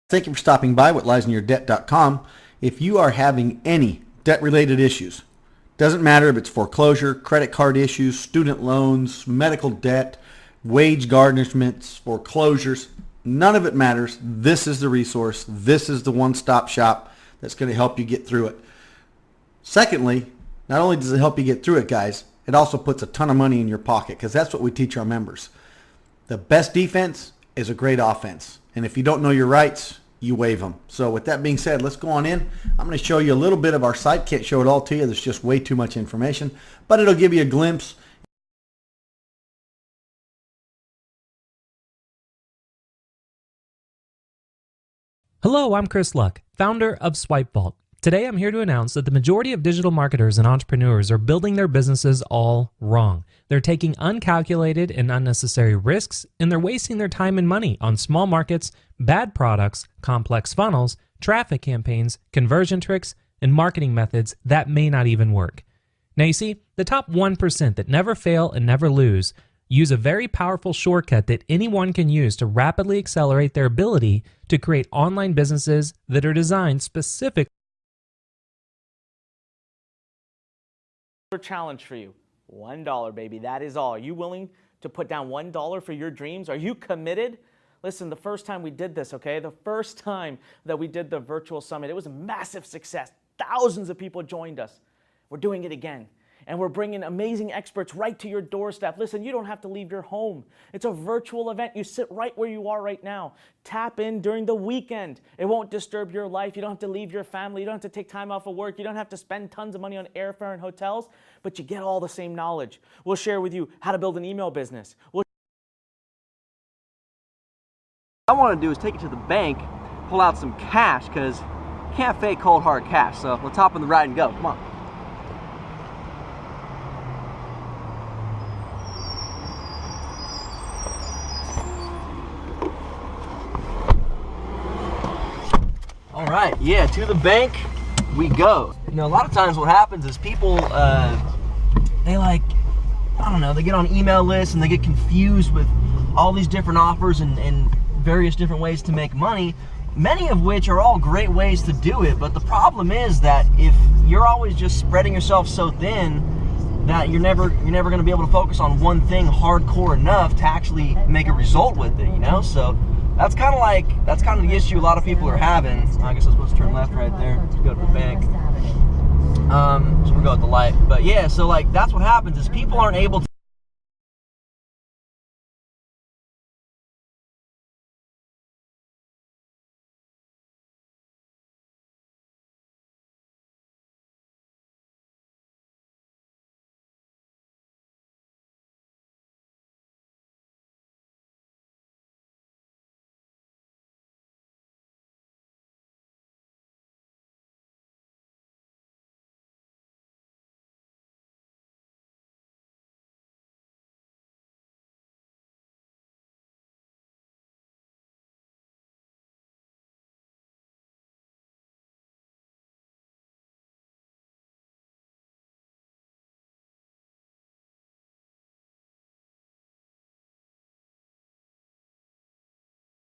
Thank you for stopping by whatliesinayourdebt.com. If you are having any debt-related issues, doesn't matter if it's foreclosure, credit card issues, student loans, medical debt, wage garnishments, foreclosures, none of it matters. This is the resource. This is the one-stop shop that's going to help you get through it. Secondly, not only does it help you get through it, guys, it also puts a ton of money in your pocket because that's what we teach our members. The best defense is a great offense. And if you don't know your rights, you waive them. So with that being said, let's go on in. I'm going to show you a little bit of our site. Can't show it all to you. There's just way too much information, but it'll give you a glimpse. Hello, I'm Chris Luck, founder of SwipeVault. Today I'm here to announce that the majority of digital marketers and entrepreneurs are building their businesses all wrong. They're taking uncalculated and unnecessary risks, and they're wasting their time and money on small markets, bad products, complex funnels, traffic campaigns, conversion tricks, and marketing methods that may not even work. Now you see, the top 1% that never fail and never lose use a very powerful shortcut that anyone can use to rapidly accelerate their ability to create online businesses that are designed specifically. Challenge for you. $1, baby. That is all. Are you willing to put down $1 for your dreams? Are you committed? Listen, the first time we did this, okay? The first time that we did the virtual summit, it was a massive success. Thousands of people joined us. We're doing it again. And we're bringing amazing experts right to your doorstep. Listen, you don't have to leave your home. It's a virtual event. You sit right where you are right now. Tap in during the weekend. It won't disturb your life. You don't have to leave your family. You don't have to take time off of work. You don't have to spend tons of money on airfare and hotels, but you get all the same knowledge. We'll share with you how to build an email business. I want to do is take it to the bank, pull out some cash, because you can't fake cold hard cash. So let's hop on the ride and go. Come on. All right, yeah, to the bank we go. You know, a lot of times what happens is people, they get on email lists and they get confused with all these different offers and various different ways to make money, many of which are all great ways to do it. But the problem is that if you're always just spreading yourself so thin that you're never going to be able to focus on one thing hardcore enough to actually make a result with it, you know? So that's kind of the issue a lot of people are having. I guess I'm supposed to turn left right there to go to the bank. So we'll go at the light. But yeah, so like that's what happens is people aren't able